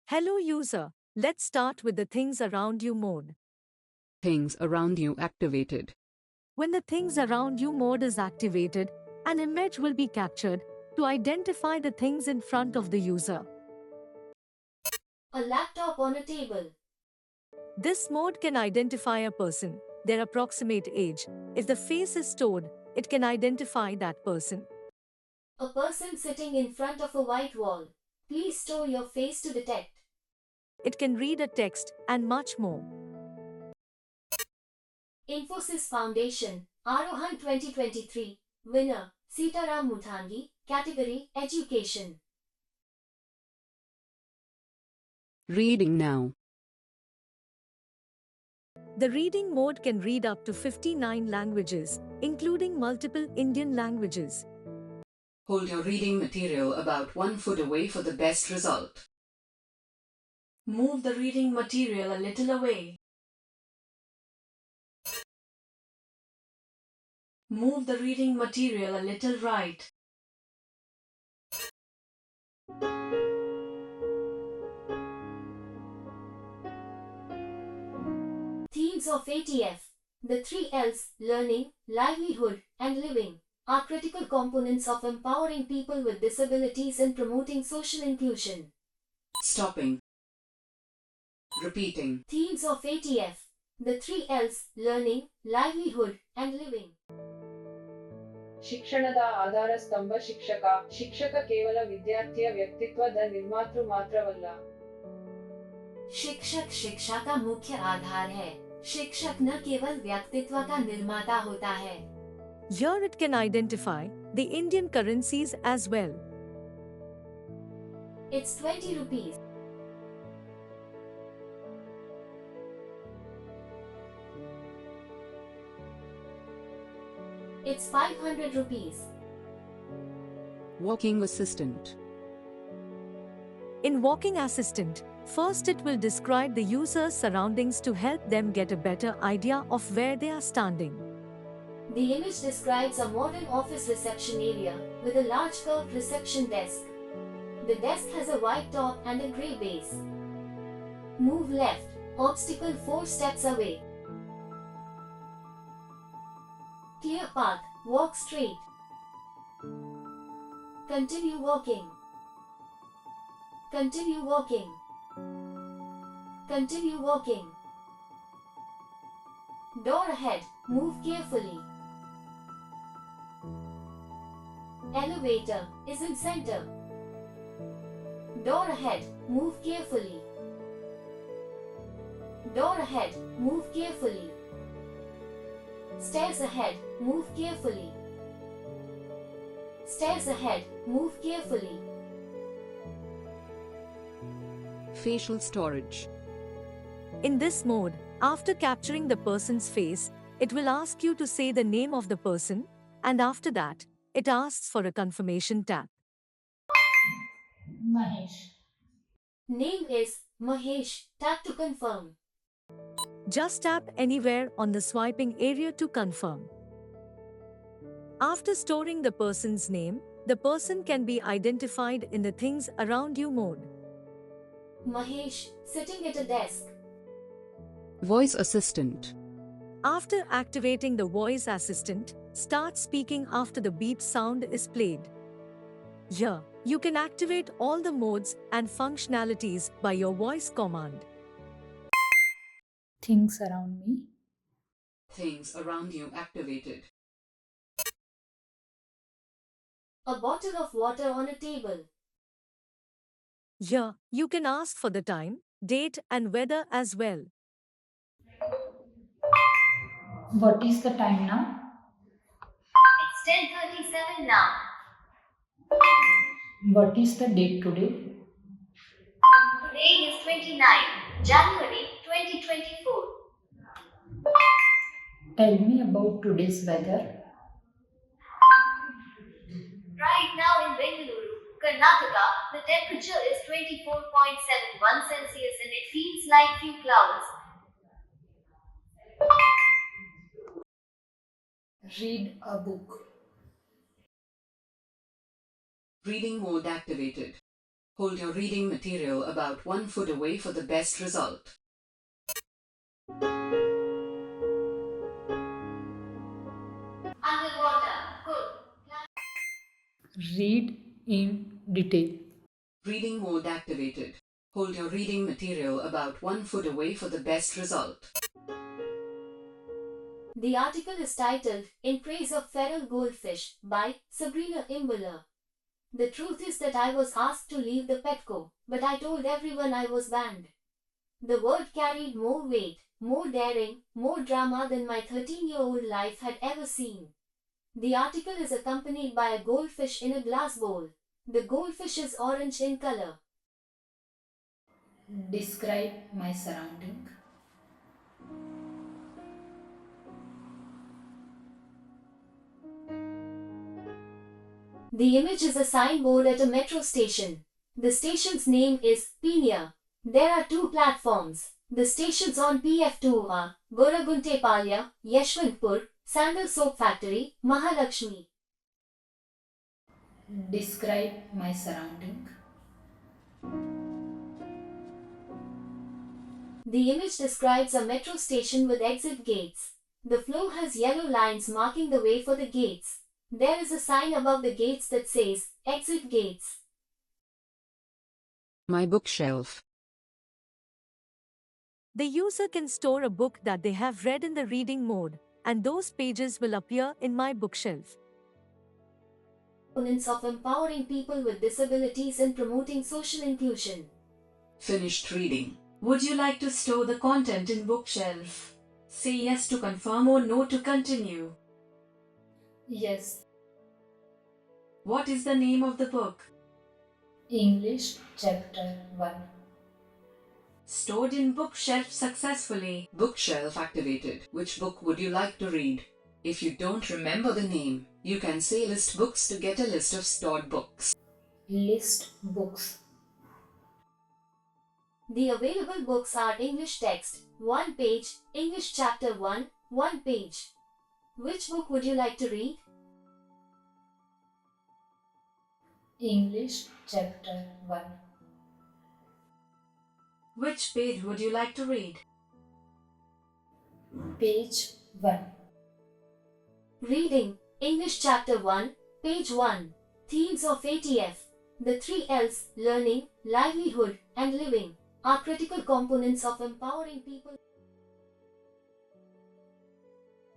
Hello user, let's start with the things around you mode. Things around you activated. When the things around you mode is activated, an image will be captured to identify the things in front of the user. A laptop on a table. This mode can identify a person, their approximate age. If the face is stored, it can identify that person. A person sitting in front of a white wall. Please store your face to detect. It can read a text and much more. Infosys Foundation, Arohan 2023. Winner, Sitaram Muthangi. Category, Education. Reading now. The reading mode can read up to 59 languages, including multiple Indian languages. Hold your reading material about 1 foot away for the best result. Move the reading material a little away. Move the reading material a little right. Themes of ATF. The three L's, learning, livelihood, and living, are critical components of empowering people with disabilities and promoting social inclusion. Stopping. Repeating. Themes of ATF. The three L's, learning, livelihood, and living. ಶಿಕ್ಷಣದ ಆಧಾರ ಸ್ತಂಭ ಶಿಕ್ಷಕ. ಶಿಕ್ಷಕ ಕೇವಲ ವಿದ್ಯಾರ್ಥಿಯ ವ್ಯಕ್ತಿತ್ವದ ನಿರ್ಮಾತೃ ಮಾತ್ರವಲ್ಲ. शिक्षक शिक्षा का मुख्य आधार है. शिक्षक न केवल व्यक्तित्व का निर्माता होता है. Here it can identify the Indian currencies as well. It's 20 rupees. It's 500 rupees. Walking assistant. In Walking Assistant, first it will describe the user's surroundings to help them get a better idea of where they are standing. The image describes a modern office reception area with a large curved reception desk. The desk has a white top and a grey base. Move left, obstacle 4 steps away. Clear path, walk straight. Continue walking. Continue walking. Continue walking. Door ahead, move carefully. Elevator is in center. Door ahead, move carefully. Door ahead, move carefully. Stairs ahead, move carefully. Stairs ahead, move carefully. Facial storage. In this mode, after capturing the person's face, it will ask you to say the name of the person, and after that, it asks for a confirmation tap. Mahesh. Name is Mahesh. Tap to confirm. Just tap anywhere on the swiping area to confirm. After storing the person's name, the person can be identified in the things around you mode. Mahesh, sitting at a desk. Voice assistant. After activating the voice assistant, start speaking after the beep sound is played. Here, you can activate all the modes and functionalities by your voice command. Things around me. Things around you activated. A bottle of water on a table. Here, you can ask for the time, date, and weather as well. What is the time now? It's 10:37 now. What is the date today? Today is 29 January 2024. Tell me about today's weather. Right now in Bengaluru, Karnataka, the temperature is 24.71 Celsius and it feels like few clouds. Read a book. Reading mode activated. Hold your reading material about 1 foot away for the best result. Underwater. Good. Read in detail. Reading mode activated. Hold your reading material about 1 foot away for the best result. The article is titled In Praise of Feral Goldfish by Sabrina Imbler. The truth is that I was asked to leave the Petco, but I told everyone I was banned. The word carried more weight, more daring, more drama than my 13-year-old life had ever seen. The article is accompanied by a goldfish in a glass bowl. The goldfish is orange in color. Describe my surrounding. The image is a signboard at a metro station. The station's name is Penia. There are 2 platforms. The stations on PF2 are Goraguntepalya, Yeshwantpur, Sandal Soap Factory, Mahalakshmi. Describe my surrounding. The image describes a metro station with exit gates. The floor has yellow lines marking the way for the gates. There is a sign above the gates that says, Exit Gates. My bookshelf. The user can store a book that they have read in the reading mode, and those pages will appear in my bookshelf. Components of empowering people with disabilities and promoting social inclusion. Finished reading. Would you like to store the content in bookshelf? Say yes to confirm or no to continue. Yes. What is the name of the book? English Chapter 1. Stored in bookshelf successfully. Bookshelf activated. Which book would you like to read? If you don't remember the name, you can say list books to get a list of stored books. List books. The available books are English text, 1 page, English chapter 1, 1 page. Which book would you like to read? English Chapter 1. Which page would you like to read? Page 1. Reading, English chapter 1, page 1. Themes of ATF. The 3 L's, learning, livelihood, and living, are critical components of empowering people.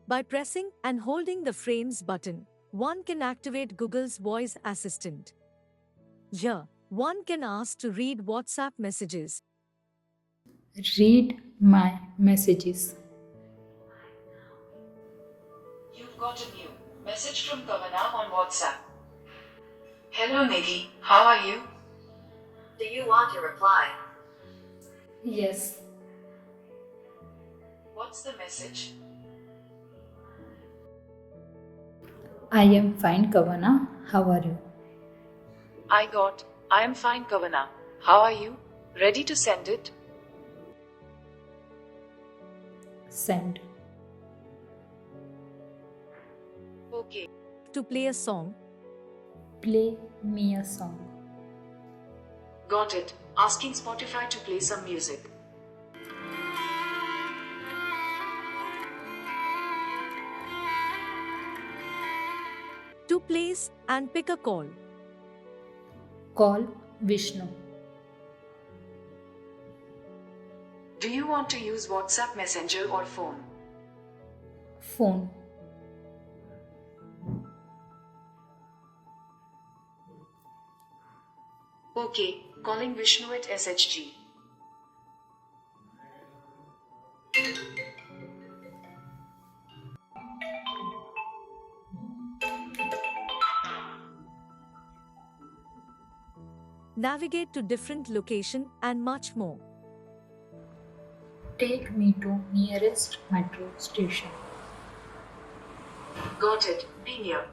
By pressing and holding the Frames button, one can activate Google's voice assistant. Here, one can ask to read WhatsApp messages. Read my messages. You've got a new message from Kavana on WhatsApp. Hello Nidhi, how are you? Do you want to reply? Yes. What's the message? I am fine, Kavana. How are you? I am fine, Kavana. How are you? Ready to send it? Send. Okay. To play a song, Play me a song. Got it. Asking Spotify to play some music. to place and pick a call. Call Vishnu. Do you want to use WhatsApp Messenger or phone? Phone. Okay, calling Vishnu at SHG. Navigate to different location and much more. Take me to nearest metro station. Got it, be near.